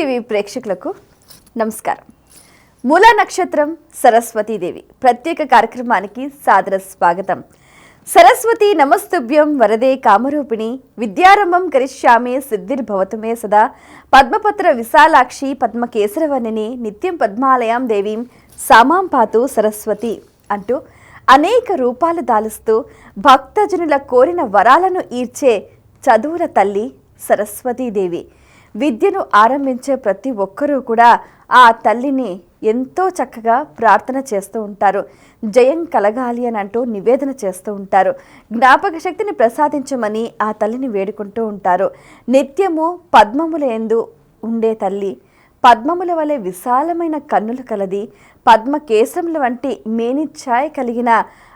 TV ప్రేక్షకులకు నమస్కారం. మూలా నక్షత్రం సరస్వతీదేవి ప్రత్యేక కార్యక్రమానికి సాదర స్వాగతం. సరస్వతి నమస్తుభ్యం వరదే కామరూపిణి విద్యారంభం కరిష్యామి సిద్ధిర్భవతు మే సదా పద్మపత్ర విశాలాక్షి పద్మకేసరవర్ణిని నిత్యం పద్మాలయాం దేవీం సామాం పాతు సరస్వతి అంటూ అనేక రూపాలు దాలుస్తూ భక్తజనుల కోరిన వరాలను ఈర్చే చదువుల తల్లి సరస్వతీదేవి. విద్యను ఆరంభించే ప్రతి ఒక్కరూ కూడా ఆ తల్లిని ఎంతో చక్కగా ప్రార్థన చేస్తూ ఉంటారు. జయం కలగాలి అని అంటూ నివేదన చేస్తూ ఉంటారు. జ్ఞాపక శక్తిని ప్రసాదించమని ఆ తల్లిని వేడుకుంటూ ఉంటారు. నిత్యము పద్మముల యందు ఉండే తల్లి, పద్మముల వలె విశాలమైన కన్నులు కలది, పద్మకేశముల వంటి మేనిఛాయ కలిగిన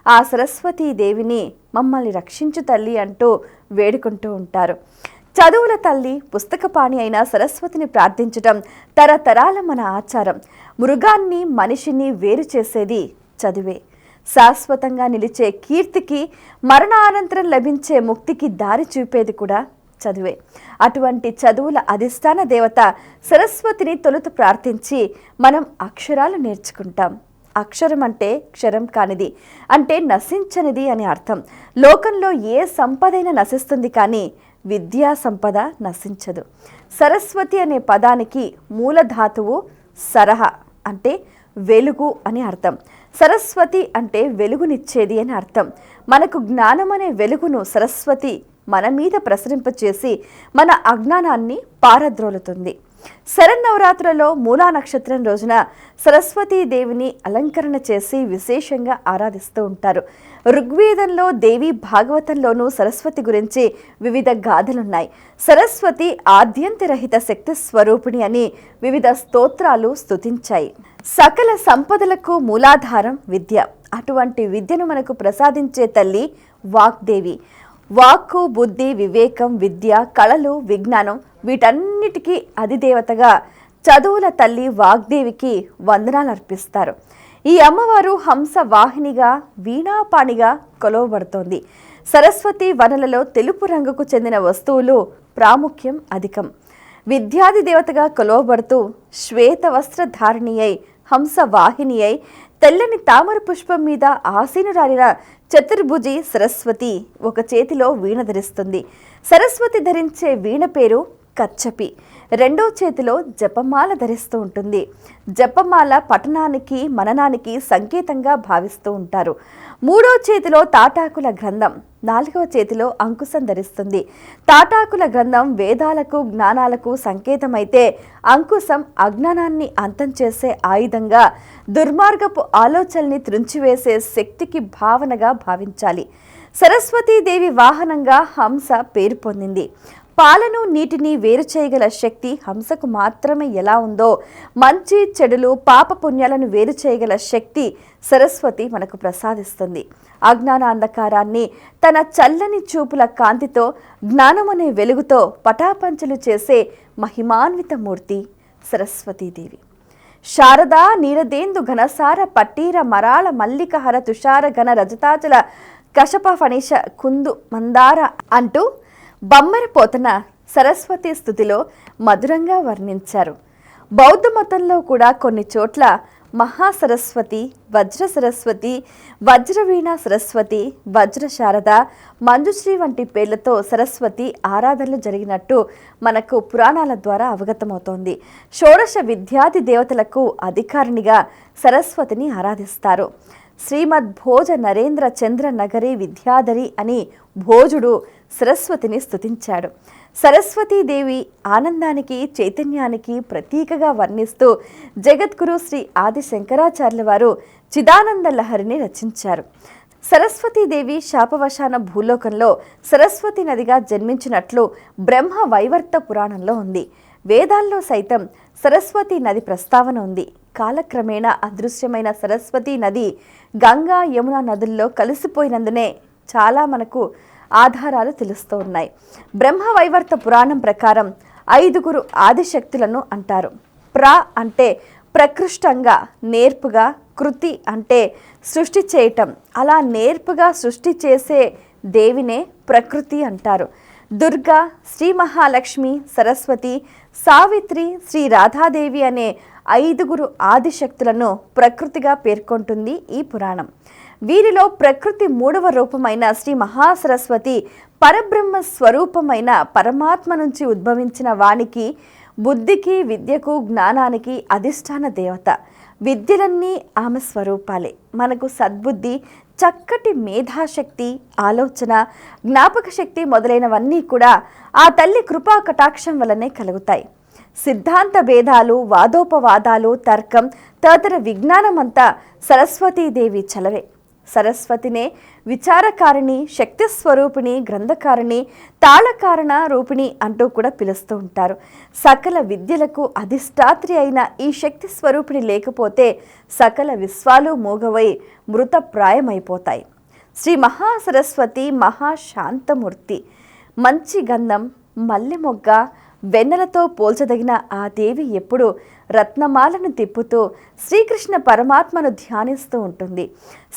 ఆ సరస్వతీదేవిని మమ్మల్ని రక్షించు తల్లి అంటూ వేడుకుంటూ ఉంటారు. చదువుల తల్లి పుస్తకపాణి అయిన సరస్వతిని ప్రార్థించటం తరతరాల మన ఆచారం. మృగాన్ని మనిషిని వేరు చేసేది చదువే. శాశ్వతంగా నిలిచే కీర్తికి, మరణానంతరం లభించే ముక్తికి దారి చూపేది కూడా చదువే. అటువంటి చదువుల అధిష్టాన దేవత సరస్వతిని తొలుత ప్రార్థించి మనం అక్షరాలు నేర్చుకుంటాం. అక్షరం అంటే క్షరం కానిది, అంటే నశించనిది అని అర్థం. లోకంలో ఏ సంపదైనా నశిస్తుంది, కానీ విద్యా సంపద నశించదు. సరస్వతి అనే పదానికి మూలధాతువు సరహ, అంటే వెలుగు అని అర్థం. సరస్వతి అంటే వెలుగునిచ్చేది అని అర్థం. మనకు జ్ఞానం అనే వెలుగును సరస్వతి మన మీద ప్రసరింపచేసి మన అజ్ఞానాన్ని పారద్రోలుతుంది. శరన్నవరాత్రులలో మూలా నక్షత్రం రోజున సరస్వతీదేవిని అలంకరణ చేసి విశేషంగా ఆరాధిస్తూ ఉంటారు. ఋగ్వేదంలో, దేవి భాగవతంలోనూ సరస్వతి గురించి వివిధ గాథలున్నాయి. సరస్వతి ఆద్యంతరహిత శక్తి స్వరూపిణి అని వివిధ స్తోత్రాలు స్తుతించాయి. సకల సంపదలకు మూలాధారం విద్య. అటువంటి విద్యను మనకు ప్రసాదించే తల్లి వాగ్దేవి. వాక్కు, బుద్ధి, వివేకం, విద్య, కళలు, విజ్ఞానం వీటన్నిటికీ అధిదేవతగా చదువుల తల్లి వాగ్దేవికి వందనాలు అర్పిస్తారు. ఈ అమ్మవారు హంస వాహినిగా, వీణాపాణిగా కొలవబడుతోంది. సరస్వతి వనలలో తెలుపు రంగుకు చెందిన వస్తువులు ప్రాముఖ్యం అధికం. విద్యాది దేవతగా కొలవబడుతూ శ్వేత వస్త్రధారిణి అయి, హంస వాహిని అయి, తెల్లని తామర పుష్పం మీద ఆసీనురాలిన చతుర్భుజి సరస్వతి ఒక చేతిలో వీణ ధరిస్తుంది. సరస్వతి ధరించే వీణ పేరు కచ్చపి. రెండో చేతిలో జపమాల ధరిస్తూ ఉంటుంది. జపమాల పఠనానికి, మననానికి సంకేతంగా భావిస్తూ ఉంటారు. మూడో చేతిలో తాటాకుల గ్రంథం, నాలుగవ చేతిలో అంకుశం ధరిస్తుంది. తాటాకుల గ్రంథం వేదాలకు, జ్ఞానాలకు సంకేతమైతే అంకుశం అజ్ఞానాన్ని అంతం చేసే ఆయుధంగా, దుర్మార్గపు ఆలోచనల్ని త్రుంచివేసే శక్తికి భావనగా భావించాలి. సరస్వతీదేవి వాహనంగా హంస పేరు పొందింది. పాలను, నీటిని వేరు చేయగల శక్తి హంసకు మాత్రమే ఎలా ఉందో, మంచి చెడులు, పాప పుణ్యాలను వేరు చేయగల శక్తి సరస్వతి మనకు ప్రసాదిస్తుంది. అజ్ఞాన అంధకారాన్ని తన చల్లని చూపుల కాంతితో, జ్ఞానమనే వెలుగుతో పటాపంచలు చేసే మహిమాన్విత మూర్తి సరస్వతీదేవి. శారదా నీరదేందు ఘనసార పట్టీర మరాళ మల్లికహర తుషార ఘన రజతాచల కశప ఫణిష కుందు మందార అంటూ బమ్మరపోతన సరస్వతి స్థుతిలో మధురంగా వర్ణించారు. బౌద్ధ మతంలో కూడా కొన్ని చోట్ల మహాసరస్వతి, వజ్ర సరస్వతి, వజ్రవీణ సరస్వతి, వజ్ర శారద, మంజుశ్రీ వంటి పేర్లతో సరస్వతి ఆరాధనలు జరిగినట్టు మనకు పురాణాల ద్వారా అవగతమవుతోంది. షోడశ విద్యాది దేవతలకు అధికారినిగా సరస్వతిని ఆరాధిస్తారు. శ్రీమద్ భోజ నరేంద్ర చంద్ర నగరి విద్యాధరి అని భోజుడు సరస్వతిని స్తుతించాడు. సరస్వతీదేవి ఆనందానికి, చైతన్యానికి ప్రతీకగా వర్ణిస్తూ జగద్గురు శ్రీ ఆది శంకరాచార్యుల వారు చిదానంద లహరిని రచించారు. సరస్వతీదేవి శాపవశాన భూలోకంలో సరస్వతి నదిగా జన్మించినట్లు బ్రహ్మ వైవర్త పురాణంలో ఉంది. వేదాల్లో సైతం సరస్వతి నది ప్రస్తావన ఉంది. కాలక్రమేణా అదృశ్యమైన సరస్వతి నది గంగా, యమున నదుల్లో కలిసిపోయినందునే చాలా మనకు ఆధారాలు తెలుస్తూ ఉన్నాయి. బ్రహ్మవైవర్త పురాణం ప్రకారం 5 ఆదిశక్తులను అంటారు. ప్ర అంటే ప్రకృష్టంగా, నేర్పుగా, కృతి అంటే సృష్టి చేయటం, అలా నేర్పుగా సృష్టి చేసే దేవినే ప్రకృతి అంటారు. దుర్గా, శ్రీ మహాలక్ష్మి, సరస్వతి, సావిత్రి, శ్రీ రాధాదేవి అనే 5 ఆదిశక్తులను ప్రకృతిగా పేర్కొంటుంది ఈ పురాణం. వీరిలో ప్రకృతి 3వ రూపమైన శ్రీ మహాసరస్వతి పరబ్రహ్మ స్వరూపమైన పరమాత్మ నుంచి ఉద్భవించిన వానికి బుద్ధికి, విద్యకు, జ్ఞానానికి అధిష్టాన దేవత. విద్యలన్నీ ఆమె స్వరూపాలే. మనకు సద్బుద్ధి, చక్కటి మేధాశక్తి, ఆలోచన, జ్ఞాపక శక్తి మొదలైనవన్నీ కూడా ఆ తల్లి కృపా కటాక్షం వల్లనే కలుగుతాయి. సిద్ధాంత భేదాలు, వాదోపవాదాలు, తర్కం తదితర విజ్ఞానమంతా సరస్వతీదేవి చలవే. సరస్వతినే విచారకారిణి, శక్తి స్వరూపిణి, గ్రంథకారిణి, తాళకారణ రూపిణి అంటూ కూడా పిలుస్తూ ఉంటారు. సకల విద్యలకు అధిష్టాత్రి అయిన ఈ శక్తి స్వరూపిణి లేకపోతే సకల విశ్వాలు మూగవై మృతప్రాయమైపోతాయి. శ్రీ మహాసరస్వతి మహాశాంతమూర్తి. మంచి గంధం, మల్లె మొగ్గ, వెన్నెలతో పోల్చదగిన ఆ దేవి ఎప్పుడు రత్నమాలను తిప్పుతూ శ్రీకృష్ణ పరమాత్మను ధ్యానిస్తూ ఉంటుంది.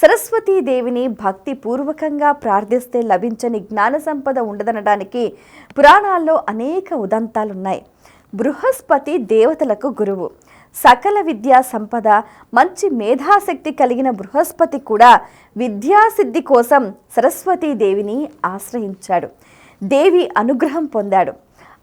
సరస్వతీదేవిని భక్తి పూర్వకంగా ప్రార్థిస్తే లభించని జ్ఞాన సంపద ఉండదనడానికి పురాణాల్లో అనేక ఉదంతాలున్నాయి. బృహస్పతి దేవతలకు గురువు. సకల విద్యా సంపద, మంచి మేధాశక్తి కలిగిన బృహస్పతి కూడా విద్యాసిద్ధి కోసం సరస్వతీదేవిని ఆశ్రయించాడు. దేవి అనుగ్రహం పొందాడు.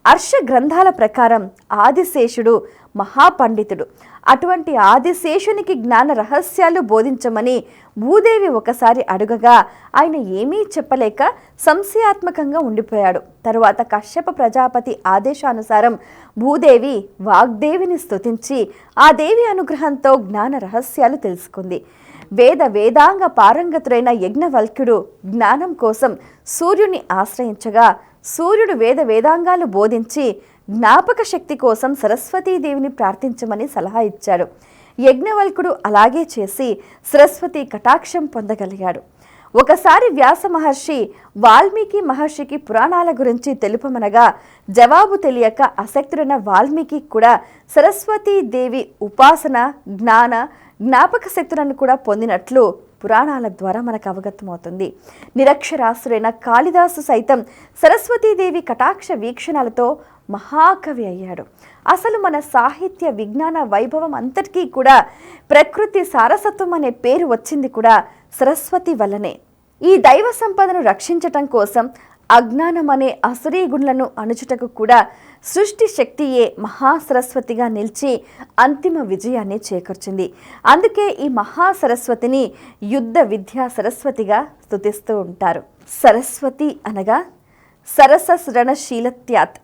అర్ష గ్రంథాల ప్రకారం ఆదిశేషుడు మహాపండితుడు. అటువంటి ఆదిశేషునికి జ్ఞాన రహస్యాలు బోధించమని భూదేవి ఒకసారి అడుగగా ఆయన ఏమీ చెప్పలేక సంశయాత్మకంగా ఉండిపోయాడు. తరువాత కశ్యప ప్రజాపతి ఆదేశానుసారం భూదేవి వాగ్దేవిని స్తుతించి ఆ దేవి అనుగ్రహంతో జ్ఞాన రహస్యాలు తెలుసుకుంది. వేదాంగ పారంగతుడైన యజ్ఞవల్క్యుడు జ్ఞానం కోసం సూర్యుని ఆశ్రయించగా సూర్యుడు వేదాంగాలు బోధించి జ్ఞాపక శక్తి కోసం సరస్వతీదేవిని ప్రార్థించమని సలహా ఇచ్చాడు. యజ్ఞవల్కుడు అలాగే చేసి సరస్వతి కటాక్షం పొందగలిగాడు. ఒకసారి వ్యాస మహర్షి వాల్మీకి మహర్షికి పురాణాల గురించి తెలుపమనగా జవాబు తెలియక ఆసక్తుడైన వాల్మీకి కూడా సరస్వతీదేవి ఉపాసన, జ్ఞాపక శక్తులను కూడా పొందినట్లు పురాణాల ద్వారా మనకు అవగతమవుతుంది. నిరక్షరాసుడైన కాళిదాసు సైతం సరస్వతీదేవి కటాక్ష వీక్షణాలతో మహాకవి అయ్యాడు. అసలు మన సాహిత్య విజ్ఞాన వైభవం అంతటికీ కూడా ప్రకృతి సారసత్వం అనే పేరు వచ్చింది కూడా సరస్వతి వల్లనే. ఈ దైవ సంపదను రక్షించటం కోసం అజ్ఞానం అనే అసురీ గుణలను అణుచుటకు కూడా సృష్టి శక్తియే మహాసరస్వతిగా నిలిచి అంతిమ విజయాన్ని చేకూర్చింది. అందుకే ఈ మహాసరస్వతిని యుద్ధ విద్యా సరస్వతిగా స్తుతిస్తూ ఉంటారు. సరస్వతి అనగా సరసస్రణశీలత్యాత్.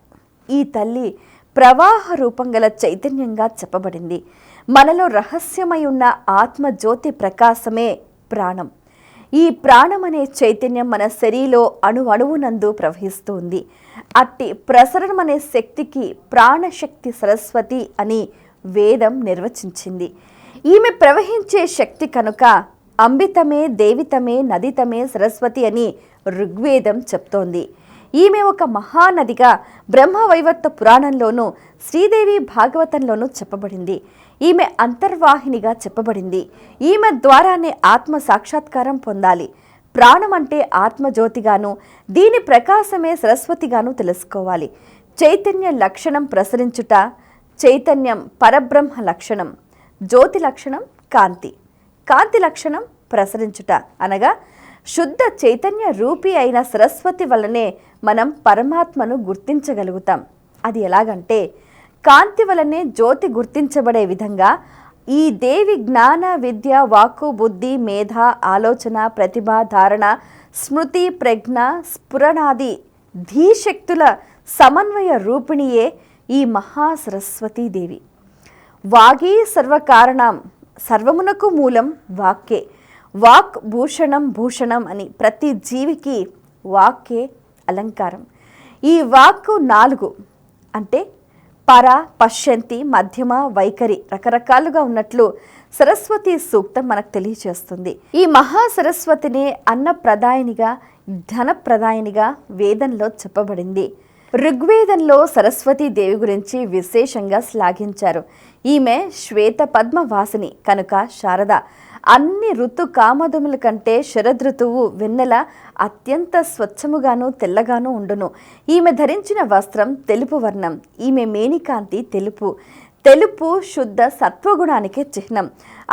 ఈ తల్లి ప్రవాహ రూపం గల చైతన్యంగా చెప్పబడింది. మనలో రహస్యమై ఉన్న ఆత్మజ్యోతి ప్రకాశమే ప్రాణం. ఈ ప్రాణం అనే చైతన్యం మన శరీరంలో అణువణువునందు ప్రవహిస్తూ ఉంది. అట్టి ప్రసరణం అనే శక్తికి ప్రాణశక్తి సరస్వతి అని వేదం నిర్వచించింది. ఈమె ప్రవహించే శక్తి కనుక అంబితమే, దేవితమే, నదితమే సరస్వతి అని ఋగ్వేదం చెప్తోంది. ఈమె ఒక మహానదిగా బ్రహ్మవైవర్త పురాణంలోనూ శ్రీదేవి భాగవతంలోనూ చెప్పబడింది. ఈమె అంతర్వాహినిగా చెప్పబడింది. ఈమె ద్వారానే ఆత్మ సాక్షాత్కారం పొందాలి. ప్రాణం అంటే ఆత్మజ్యోతిగాను, దీని ప్రకాశమే సరస్వతిగాను తెలుసుకోవాలి. చైతన్య లక్షణం ప్రసరించుట, చైతన్యం పరబ్రహ్మ లక్షణం. జ్యోతి లక్షణం కాంతి, కాంతి లక్షణం ప్రసరించుట అనగా శుద్ధ చైతన్య రూపి అయిన సరస్వతి వల్లనే మనం పరమాత్మను గుర్తించగలుగుతాం. అది ఎలాగంటే కాంతి వలనే జ్యోతి గుర్తించబడే విధంగా ఈ దేవి జ్ఞాన, విద్య, వాక్కు, బుద్ధి, మేధ, ఆలోచన, ప్రతిభ, ధారణ, స్మృతి, ప్రజ్ఞ, స్ఫురణాది ధీశక్తుల సమన్వయ రూపిణియే ఈ మహాసరస్వతీదేవి. వాగీ సర్వకారణం, సర్వమునకు మూలం వాక్కే. వాక్ భూషణం అని ప్రతి జీవికి వాక్కే అలంకారం. ఈ వాక్కు 4 అంటే పర, పశ్యంతి, మధ్యమ, వైఖరి రకరకాలుగా ఉన్నట్లు సరస్వతి సూక్తం మనకు తెలియచేస్తుంది. ఈ మహాసరస్వతిని అన్నప్రదాయినిగా, ధనప్రదాయినిగా వేదంలో చెప్పబడింది. ఋగ్వేదంలో సరస్వతీ దేవి గురించి విశేషంగా శ్లాఘించారు. ఈమె శ్వేత పద్మవాసిని కనుక శారద. అన్ని ఋతు కామధుముల కంటే శరదృతువు వెన్నెల అత్యంత స్వచ్ఛముగాను తెల్లగాను ఉండును. ఈమె ధరించిన వస్త్రం తెలుపు వర్ణం. ఈమె మేనికాంతి తెలుపు. తెలుపు శుద్ధ సత్వగుణానికి చిహ్నం.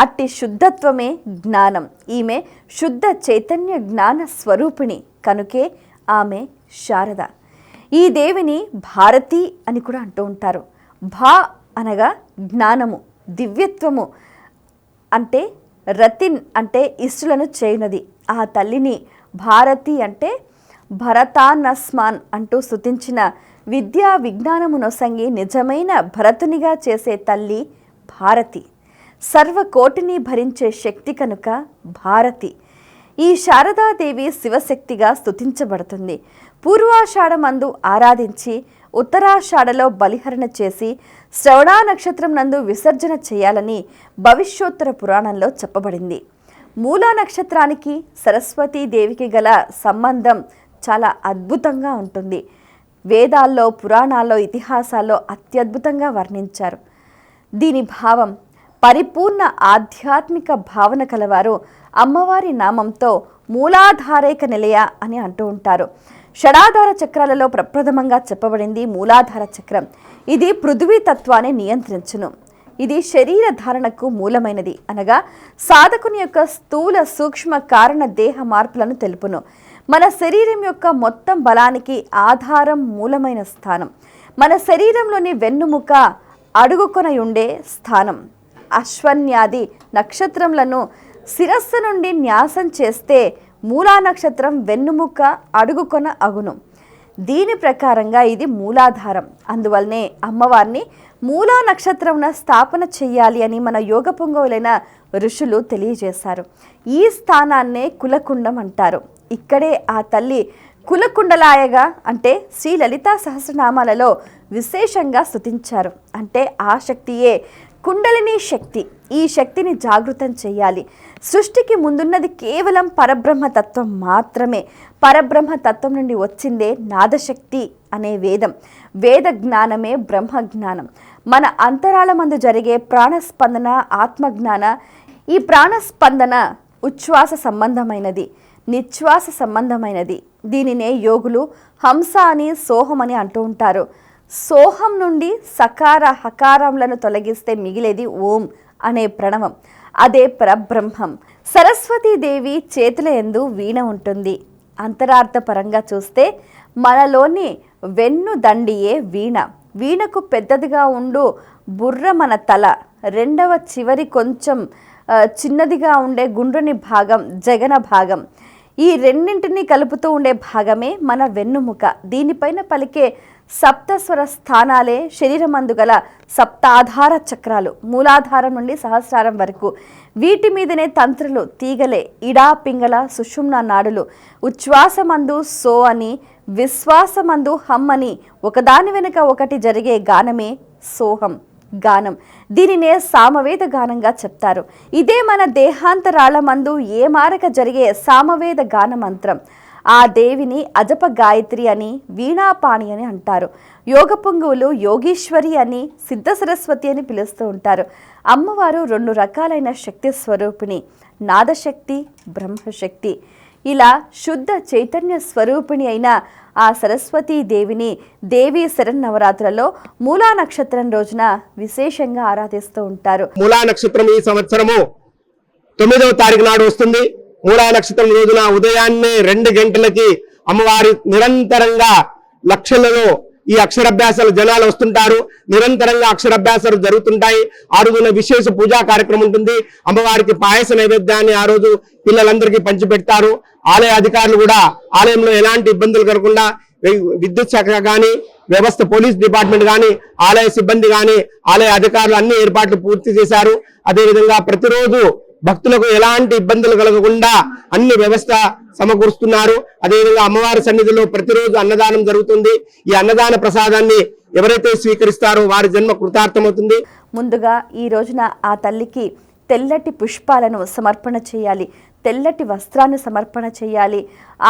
అట్టి శుద్ధత్వమే జ్ఞానం. ఈమె శుద్ధ చైతన్య జ్ఞాన స్వరూపిణి కనుకే ఆమె శారద. ఈ దేవిని భారతి అని కూడా అంటూ ఉంటారు. భా అనగా జ్ఞానము, దివ్యత్వము, అంటే రతిన్ అంటే ఇష్టులను చేయునది. ఆ తల్లిని భారతి అంటే భరతానస్మాన్ అంటూ స్తుతించిన విద్యా విజ్ఞానము నొసంగి నిజమైన భరతునిగా చేసే తల్లి భారతి. సర్వకోటిని భరించే శక్తి కనుక భారతి. ఈ శారదాదేవి శివశక్తిగా స్తుతించబడుతుంది. పూర్వాషాఢమందు ఆరాధించి ఉత్తరాషాఢలో బలిహరణ చేసి శ్రవణ నక్షత్రం నందు విసర్జన చేయాలని భవిష్యోత్తర పురాణంలో చెప్పబడింది. మూలా నక్షత్రానికి సరస్వతీదేవికి గల సంబంధం చాలా అద్భుతంగా ఉంటుంది. వేదాల్లో, పురాణాల్లో, ఇతిహాసాల్లో అత్యద్భుతంగా వర్ణించారు. దీని భావం పరిపూర్ణ ఆధ్యాత్మిక భావన కలవారు అమ్మవారి నామంతో మూలాధారైక నిలయ అని అంటూ ఉంటారు. షడాధార చక్రాలలో ప్రప్రథమంగా చెప్పబడింది మూలాధార చక్రం. ఇది పృథ్వీ తత్వాన్ని నియంత్రించును. ఇది శరీర ధారణకు మూలమైనది, అనగా సాధకుని యొక్క స్థూల సూక్ష్మ కారణ దేహ మార్పులను తెలుపును. మన శరీరం యొక్క మొత్తం బలానికి ఆధారం మూలమైన స్థానం. మన శరీరంలోని వెన్నుముక అడుగుకొనయుండే స్థానం. అశ్వన్యాది నక్షత్రములను శిరస్సు నుండి న్యాసం చేస్తే మూలా నక్షత్రం వెన్నుముక అడుగుకొన అగును. దీని ప్రకారంగా ఇది మూలాధారం. అందువల్లనే అమ్మవారిని మూలా నక్షత్రమున స్థాపన చెయ్యాలి అని మన యోగ పొంగవులైన ఋషులు తెలియజేశారు. ఈ స్థానాన్నే కులకుండం అంటారు. ఇక్కడే ఆ తల్లి కులకుండలాయగా అంటే శ్రీ లలితా సహస్రనామాలలో విశేషంగా స్తుతించారు. అంటే ఆ శక్తియే కుండలిని శక్తి. ఈ శక్తిని జాగృతం చేయాలి. సృష్టికి ముందున్నది కేవలం పరబ్రహ్మతత్వం మాత్రమే. పరబ్రహ్మతత్వం నుండి వచ్చిందే నాదశక్తి అనే వేదం. వేద జ్ఞానమే బ్రహ్మజ్ఞానం. మన అంతరాళమందు జరిగే ప్రాణస్పందన ఆత్మజ్ఞాన. ఈ ప్రాణస్పందన ఉచ్ఛ్వాస సంబంధమైనది, నిశ్వాస సంబంధమైనది. దీనినే యోగులు హంస అని, సోహం అని అంటూ ఉంటారు. సోహం నుండి సకార హకారములను తొలగిస్తే మిగిలేది ఓం అనే ప్రణవం. అదే పరబ్రహ్మం. సరస్వతీదేవి చేతుల యందు వీణ ఉంటుంది. అంతరార్థపరంగా చూస్తే మనలోని వెన్ను దండియే వీణ. వీణకు పెద్దదిగా ఉండు బుర్ర మన తల. రెండవ చివరి కొంచెం చిన్నదిగా ఉండే గుండ్రని భాగం జగన భాగం. ఈ రెండింటినీ కలుపుతూ ఉండే భాగమే మన వెన్నుముక. దీనిపైన పలికే సప్తస్వర స్థానాలే శరీరమందు గల సప్తాధార చక్రాలు. మూలాధారం నుండి సహస్రారం వరకు. వీటి మీదనే తంత్రులు, తీగలే, ఇడా పింగళ సుషుమ్న నాడులు. ఉచ్ఛ్వాసమందు సో అని, విశ్వాసమందు హమ్ అని ఒకదాని వెనుక ఒకటి జరిగే గానమే సోహం గానం. దీనినే సామవేద గానంగా చెప్తారు. ఇదే మన దేహాంతరాళ మందు ఏ మారక జరిగే సామవేద గాన మంత్రం. ఆ దేవిని అజప గాయత్రి అని, వీణాపాణి అని అంటారు. యోగ పొంగువులు యోగీశ్వరి అని, సిద్ధ సరస్వతి అని పిలుస్తూ ఉంటారు. అమ్మవారు 2 రకాలైన శక్తి స్వరూపిణి, నాదశక్తి, బ్రహ్మశక్తి. ఇలా శుద్ధ చైతన్య స్వరూపిణి అయిన ఆ సరస్వతీ దేవిని దేవీ శరన్నవరాత్రులలో మూలా నక్షత్రం రోజున విశేషంగా ఆరాధిస్తూ ఉంటారు. మూలా నక్షత్రం ఈ సంవత్సరము 9వ తారీఖు నాడు వస్తుంది. మూలా నక్షత్రం రోజున ఉదయాన్నే 2 గంటలకి అమ్మవారి నిరంతరంగా లక్షలలో ఈ అక్షరాభ్యాసాలు జనాలు వస్తుంటారు. నిరంతరంగా అక్షరాభ్యాసాలు జరుగుతుంటాయి. ఆ రోజున విశేష పూజా కార్యక్రమం ఉంటుంది. అమ్మవారికి పాయస నైవేద్యాన్ని ఆ రోజు పిల్లలందరికీ పంచిపెడతారు. ఆలయ అధికారులు కూడా ఆలయంలో ఎలాంటి ఇబ్బందులు కలగకుండా విద్యుత్ శాఖ కానీ, వ్యవస్థ పోలీస్ డిపార్ట్మెంట్ కానీ, ఆలయ సిబ్బంది కానీ, ఆలయ అధికారులు అన్ని ఏర్పాట్లు పూర్తి చేశారు. అదేవిధంగా ప్రతిరోజు భక్తులకు ఎలాంటి ఇబ్బందులు కలగకుండా అన్ని వ్యవస్థ సమకూరుస్తున్నారు. అదేవిధంగా అమ్మవారి సన్నిధిలో ప్రతిరోజు అన్నదానం జరుగుతుంది. ఈ అన్నదాన ప్రసాదాన్ని ఎవరైతే స్వీకరిస్తారో వారి జన్మ కృతార్థమవుతుంది. ముందుగా ఈ రోజున ఆ తల్లికి తెల్లటి పుష్పాలను సమర్పణ చేయాలి, తెల్లటి వస్త్రాన్ని సమర్పణ చేయాలి.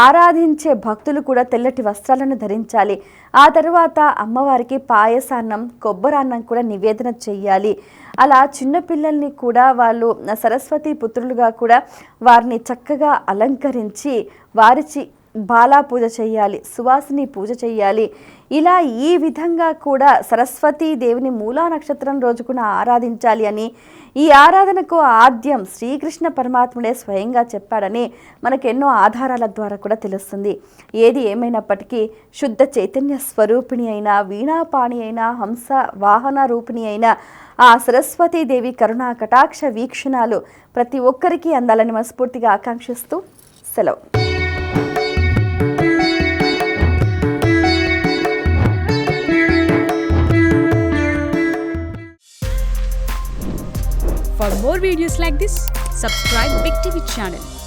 ఆరాధించే భక్తులు కూడా తెల్లటి వస్త్రాలను ధరించాలి. ఆ తరువాత అమ్మవారికి పాయసాన్నం, కొబ్బరాన్నం కూడా నివేదన చేయాలి. అలా చిన్నపిల్లల్ని కూడా వాళ్ళు సరస్వతి పుత్రులుగా కూడా వారిని చక్కగా అలంకరించి వారిచి బాలా పూజ చేయాలి, సువాసిని పూజ చేయాలి. ఇలా ఈ విధంగా కూడా సరస్వతీ దేవిని మూలా నక్షత్రం రోజు కూడా ఆరాధించాలి అని, ఈ ఆరాధనకు ఆద్యం శ్రీకృష్ణ పరమాత్ముడే స్వయంగా చెప్పాడని మనకు ఎన్నో ఆధారాల ద్వారా కూడా తెలుస్తుంది. ఏది ఏమైనప్పటికీ శుద్ధ చైతన్య స్వరూపిణి అయిన, వీణాపాణి అయిన, హంస వాహన రూపిణి అయిన ఆ సరస్వతీదేవి కరుణా కటాక్ష వీక్షణాలు ప్రతి ఒక్కరికి అందాలని మనస్ఫూర్తిగా ఆకాంక్షిస్తూ సెలవు. For more videos like this, subscribe Big TV channel.